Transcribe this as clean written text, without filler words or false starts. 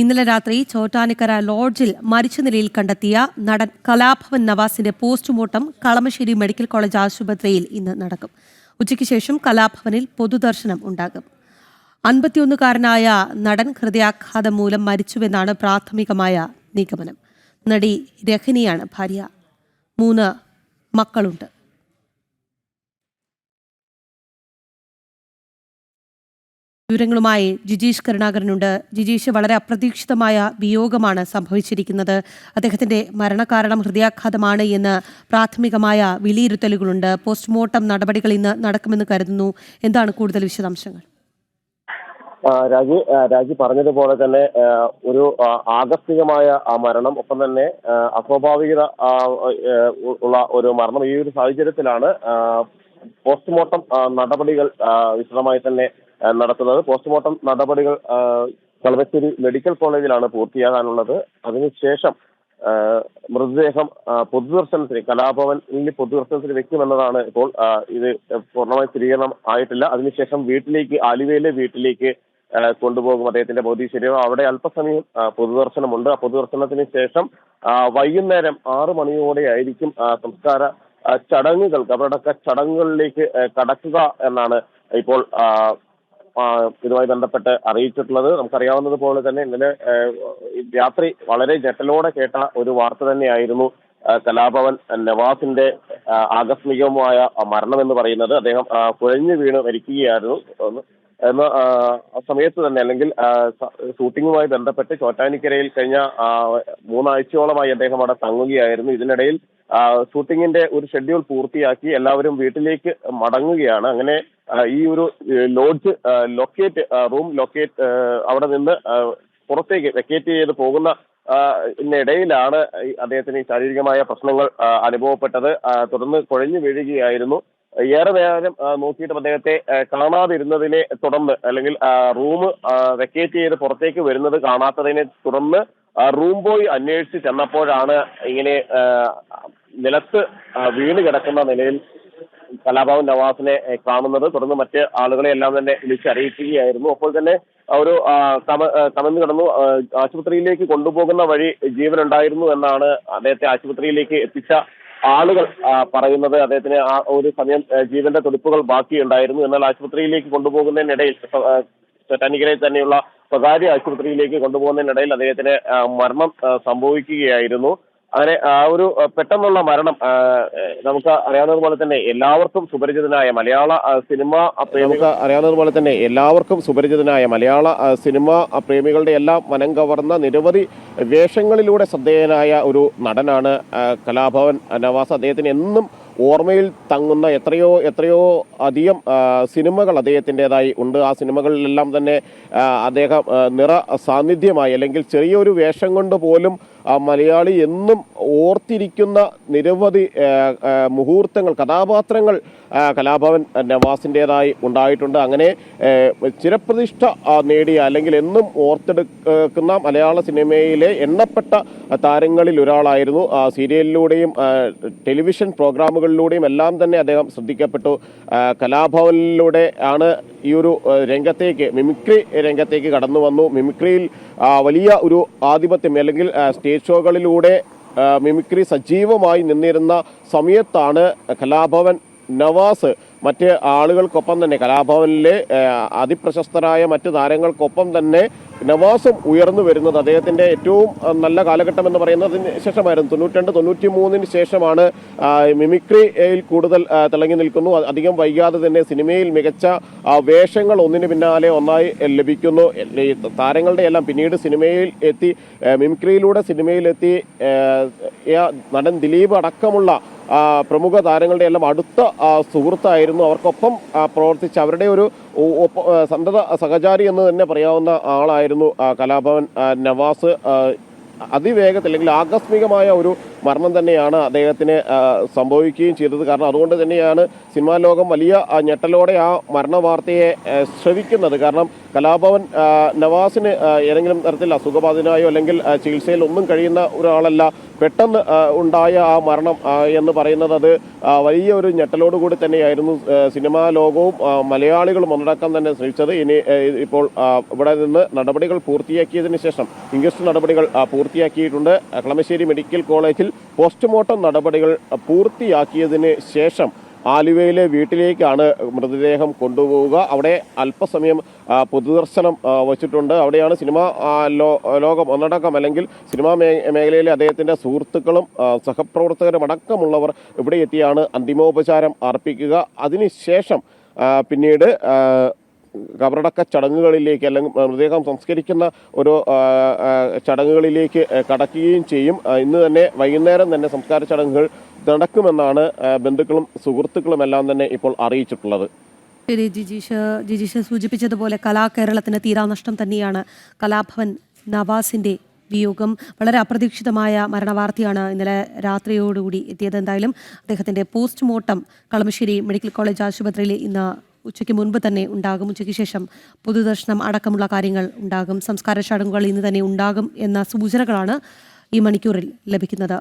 ഇന്നലെ രാത്രി ചോറ്റാനിക്കര ലോഡ്ജിൽ മരിച്ച നിലയിൽ കണ്ടെത്തിയ നടൻ കലാഭവൻ നവാസിന്റെ പോസ്റ്റ്മോർട്ടം കളമശ്ശേരി മെഡിക്കൽ കോളേജ് ആശുപത്രിയിൽ ഇന്ന് നടക്കും. ഉച്ചയ്ക്ക് ശേഷം കലാഭവനിൽ പൊതുദർശനം ഉണ്ടാകും. 51-കാരനായ നടൻ ഹൃദയാഘാതം മൂലം മരിച്ചുവെന്നാണ് പ്രാഥമികമായ നിഗമനം. നടി രഹനിയാണ് ഭാര്യ. 3 മക്കളുണ്ട്. വിവരങ്ങളുമായി ജിജീഷ് കരുണാകരനുണ്ട്. ജിജീഷ്, വളരെ അപ്രതീക്ഷിതമായ വിയോഗമാണ് സംഭവിച്ചിരിക്കുന്നത്. അദ്ദേഹത്തിന്റെ മരണകാരണം ഹൃദയാഘാതമാണ് എന്ന് പ്രാഥമികമായ വിലയിരുത്തലുകളുണ്ട്. പോസ്റ്റ്മോർട്ടം നടപടികൾ ഇന്ന് നടക്കുമെന്ന് കരുതുന്നു. എന്താണ് കൂടുതൽ വിശദാംശങ്ങൾ? രാജി പറഞ്ഞതുപോലെ തന്നെ ഒരു ആകസ്മികമായ മരണം, ഒപ്പം തന്നെ അസ്വാഭാവികത ഉള്ള ഒരു മരണം. ഈ ഒരു സാഹചര്യത്തിലാണ് പോസ്റ്റ്മോർട്ടം നടപടികൾ വിശദമായി തന്നെ നടത്തുന്നത്. പോസ്റ്റ്മോർട്ടം നടപടികൾ കളമശ്ശേരി മെഡിക്കൽ കോളേജിലാണ് പൂർത്തിയാകാനുള്ളത്. അതിനുശേഷം മൃതദേഹം പൊതുദർശനത്തിന് കലാഭവനിൽ പൊതുദർശനത്തിന് വെക്കുമെന്നതാണ് ഇപ്പോൾ. ഇത് പൂർണ്ണമായി സ്ഥിരീകരണം ആയിട്ടില്ല. അതിനുശേഷം ആലുവയിലെ വീട്ടിലേക്ക് കൊണ്ടുപോകും അദ്ദേഹത്തിന്റെ ഭൗതിക ശരീരം. അവിടെ അല്പസമയം പൊതുദർശനമുണ്ട്. ആ പൊതുദർശനത്തിന് ശേഷം വൈകുന്നേരം 6 മണിയോടെ ആയിരിക്കും സംസ്കാര ചടങ്ങുകൾ, കബറടക്ക ചടങ്ങുകളിലേക്ക് കടക്കുക എന്നാണ് ഇപ്പോൾ ഇതുമായി ബന്ധപ്പെട്ട് അറിയിച്ചിട്ടുള്ളത്. നമുക്കറിയാവുന്നതുപോലെ തന്നെ ഇന്നലെ രാത്രി വളരെ ഞെട്ടലോടെ കേട്ട ഒരു വാർത്ത തന്നെയായിരുന്നു കലാഭവൻ നവാസിന്റെ ആകസ്മികമായ മരണം എന്ന് പറയുന്നത്. അദ്ദേഹം കുഴഞ്ഞു വീണ് മരിക്കുകയായിരുന്നു എന്ന സമയത്ത് തന്നെ, അല്ലെങ്കിൽ ഷൂട്ടിങ്ങുമായി ബന്ധപ്പെട്ട് ചോറ്റാനിക്കരയിൽ കഴിഞ്ഞ 3 ആഴ്ചയോളമായി അദ്ദേഹം അവിടെ തങ്ങുകയായിരുന്നു. ഇതിനിടയിൽ ഷൂട്ടിങ്ങിന്റെ ഒരു ഷെഡ്യൂൾ പൂർത്തിയാക്കി എല്ലാവരും വീട്ടിലേക്ക് മടങ്ങുകയാണ്. അങ്ങനെ ഈ ഒരു ലോഡ്ജ് റൂം ലൊക്കേറ്റ് അവിടെ നിന്ന് പുറത്തേക്ക് വെക്കേറ്റ് ചെയ്ത് പോകുന്ന ഇടയിലാണ് അദ്ദേഹത്തിന് ശാരീരികമായ പ്രശ്നങ്ങൾ അനുഭവപ്പെട്ടത്. തുടർന്ന് കുഴഞ്ഞു വീഴുകയായിരുന്നു. ഏറെ നേരം നോക്കിയിട്ടും അദ്ദേഹത്തെ കാണാതിരുന്നതിനെ തുടർന്ന്, അല്ലെങ്കിൽ റൂം വെക്കേറ്റ് ചെയ്ത് പുറത്തേക്ക് വരുന്നത് കാണാത്തതിനെ തുടർന്ന് റൂം ബോയ് അന്വേഷിച്ച് ചെന്നപ്പോഴാണ് ഇങ്ങനെ നിലത്ത് വീണ് കിടക്കുന്ന നിലയിൽ കലാഭവൻ നവാസിനെ കാണുന്നത്. തുടർന്ന് മറ്റ് ആളുകളെ എല്ലാം തന്നെ വിളിച്ചറിയിക്കുകയായിരുന്നു. അപ്പോൾ തന്നെ ഒരു കമന്ന് കിടന്നു. ആശുപത്രിയിലേക്ക് കൊണ്ടുപോകുന്ന വഴി ജീവനുണ്ടായിരുന്നു എന്നാണ് അദ്ദേഹത്തെ ആശുപത്രിയിലേക്ക് എത്തിച്ച ആളുകൾ പറയുന്നത്. അദ്ദേഹത്തിന് ആ ഒരു സമയം ജീവന്റെ തുടിപ്പുകൾ ബാക്കിയുണ്ടായിരുന്നു. എന്നാൽ ആശുപത്രിയിലേക്ക് കൊണ്ടുപോകുന്നതിനിടയിൽ, ചോറ്റാനിക്കരയിൽ തന്നെയുള്ള സ്വകാര്യ ആശുപത്രിയിലേക്ക് കൊണ്ടുപോകുന്നതിനിടയിൽ അദ്ദേഹത്തിന് മരണം സംഭവിക്കുകയായിരുന്നു. അങ്ങനെ ആ ഒരു പെട്ടെന്നുള്ള മരണം നമുക്ക് അറിയാവുന്നതുപോലെ തന്നെ എല്ലാവർക്കും സുപരിചിതനായ മലയാള സിനിമാ പ്രേമികളുടെ എല്ലാം മനം കവർന്ന നിരവധി വേഷങ്ങളിലൂടെ ശ്രദ്ധേയനായ ഒരു നടനാണ് കലാഭവൻ നവാസ്. അദ്ദേഹത്തിന് എന്നും ഓർമ്മയിൽ തങ്ങുന്ന എത്രയോ അധികം സിനിമകൾ അദ്ദേഹത്തിൻ്റെതായി ഉണ്ട്. ആ സിനിമകളിലെല്ലാം തന്നെ അദ്ദേഹം നിറ സാന്നിധ്യമായി, അല്ലെങ്കിൽ ചെറിയൊരു വേഷം കൊണ്ട് പോലും മലയാളി എന്നും ഓർത്തിരിക്കുന്ന നിരവധി മുഹൂർത്തങ്ങൾ, കഥാപാത്രങ്ങൾ കലാഭവൻ നവാസിൻ്റെതായി ഉണ്ടായിട്ടുണ്ട്. അങ്ങനെ ചിരപ്രതിഷ്ഠ നേടിയ, അല്ലെങ്കിൽ എന്നും ഓർത്തെടുക്കുന്ന മലയാള സിനിമയിലെ എണ്ണപ്പെട്ട താരങ്ങളിൽ ഒരാളായിരുന്നു. സീരിയലിലൂടെയും ടെലിവിഷൻ പ്രോഗ്രാമുകളിലൂടെയും എല്ലാം തന്നെ അദ്ദേഹം ശ്രദ്ധിക്കപ്പെട്ടു. കലാഭവനിലൂടെ ആണ് ഈ ഒരു രംഗത്തേക്ക്, മിമിക്രി രംഗത്തേക്ക് കടന്നു വന്നു. മിമിക്രിയിൽ വലിയ ഒരു ആധിപത്യം, അല്ലെങ്കിൽ സ്റ്റേജ് ഷോകളിലൂടെ മിമിക്രി സജീവമായി നിന്നിരുന്ന സമയത്താണ് കലാഭവൻ നവാസ് മറ്റ് ആളുകൾക്കൊപ്പം തന്നെ, കലാഭവനിലെ അതിപ്രശസ്തരായ മറ്റ് താരങ്ങൾക്കൊപ്പം തന്നെ നവാസും ഉയർന്നു വരുന്നത്. അദ്ദേഹത്തിൻ്റെ ഏറ്റവും നല്ല കാലഘട്ടം എന്ന് പറയുന്നതിന് ശേഷമായിരുന്നു. 92-93 ശേഷമാണ് മിമിക്രിയിൽ കൂടുതൽ തിളങ്ങി നിൽക്കുന്നു. അധികം വൈകാതെ തന്നെ സിനിമയിൽ മികച്ച വേഷങ്ങൾ ഒന്നിന് പിന്നാലെ ഒന്നായി ലഭിക്കുന്നു. താരങ്ങളുടെ എല്ലാം പിന്നീട് സിനിമയിൽ എത്തി, മിമിക്രിയിലൂടെ സിനിമയിലെത്തി നടൻ ദിലീപ് അടക്കമുള്ള പ്രമുഖ താരങ്ങളുടെ എല്ലാം അടുത്ത സുഹൃത്തായിരുന്നു. അവർക്കൊപ്പം പ്രവർത്തിച്ച് അവരുടെ ഒരു സന്തത സഹചാരി എന്ന് തന്നെ പറയാവുന്ന ആളായിരുന്നു കലാഭവൻ നവാസ്. അതിവേഗത്തിൽ, അല്ലെങ്കിൽ ആകസ്മികമായ ഒരു മരണം തന്നെയാണ് അദ്ദേഹത്തിന് സംഭവിക്കുകയും ചെയ്തത്. കാരണം അതുകൊണ്ട് തന്നെയാണ് സിനിമാ ലോകം വലിയ ഞെട്ടലോടെ ആ മരണ വാർത്തയെ ശ്രവിക്കുന്നത്. കാരണം കലാഭവൻ നവാസിന് ഏതെങ്കിലും തരത്തിൽ അസുഖബാധിതനായോ അല്ലെങ്കിൽ ചികിത്സയിൽ ഒന്നും കഴിയുന്ന ഒരാളല്ല. പെട്ടെന്ന് ഉണ്ടായ ആ മരണം എന്ന് പറയുന്നത് അത് വലിയ ഒരു ഞെട്ടലോടുകൂടി തന്നെയായിരുന്നു സിനിമാ ലോകവും മലയാളികളും ഒന്നടക്കം തന്നെ ശ്രമിച്ചത്. ഇനി ഇപ്പോൾ ഇവിടെ നിന്ന് നടപടികൾ പൂർത്തിയാക്കിയതിനു ശേഷം ഇൻക്വസ്റ്റ് നടപടികൾ പൂർത്തിയാക്കിയിട്ടുണ്ട്. കളമശ്ശേരി മെഡിക്കൽ കോളേജിൽ പോസ്റ്റ്മോർട്ടം നടപടികൾ പൂർത്തിയാക്കിയതിന് ശേഷം ആലുവയിലെ വീട്ടിലേക്കാണ് മൃതദേഹം കൊണ്ടുപോവുക. അവിടെ അല്പസമയം പൊതുദർശനം വച്ചിട്ടുണ്ട്. അവിടെയാണ് സിനിമാ ലോകം ഒന്നടക്കം അല്ലെങ്കിൽ സിനിമാ മേഖലയിലെ അദ്ദേഹത്തിൻ്റെ സുഹൃത്തുക്കളും സഹപ്രവർത്തകരും അടക്കമുള്ളവർ ഇവിടെ എത്തിയാണ് അന്തിമോപചാരം അർപ്പിക്കുക. അതിനുശേഷം പിന്നീട് കബറടക്ക ചടങ്ങുകളിലേക്ക് അല്ലെങ്കിൽ മൃതദേഹം സംസ്കരിക്കുന്ന ഒരു ചടങ്ങുകളിലേക്ക് കടക്കുകയും ചെയ്യും. ഇന്ന് തന്നെ വൈകുന്നേരം തന്നെ സംസ്കാര ചടങ്ങുകൾ നടക്കുമെന്നാണ് ബന്ധുക്കളും സുഹൃത്തുക്കളും എല്ലാം തന്നെ ഇപ്പോൾ അറിയിച്ചിട്ടുള്ളത്. ശരി, ജിജീഷ് സൂചിപ്പിച്ചതുപോലെ കലാകേരളത്തിന് തീരാനഷ്ടം തന്നെയാണ് കലാഭവൻ നവാസിന്റെ വിയോഗം. വളരെ അപ്രതീക്ഷിതമായ മരണവാർത്തയാണ് ഇന്നലെ രാത്രിയോടുകൂടി എത്തിയത്. എന്തായാലും അദ്ദേഹത്തിന്റെ പോസ്റ്റ്മോർട്ടം കളമശ്ശേരി മെഡിക്കൽ കോളേജ് ആശുപത്രിയിൽ ഇന്ന് ഉച്ചയ്ക്ക് മുൻപ് തന്നെ ഉണ്ടാകും. ഉച്ചയ്ക്ക് ശേഷം പൊതുദർശനം അടക്കമുള്ള കാര്യങ്ങൾ ഉണ്ടാകും. സംസ്കാര ചടങ്ങുകൾ ഇന്ന് തന്നെ ഉണ്ടാകും എന്ന സൂചനകളാണ് ഈ മണിക്കൂറിൽ ലഭിക്കുന്നത്.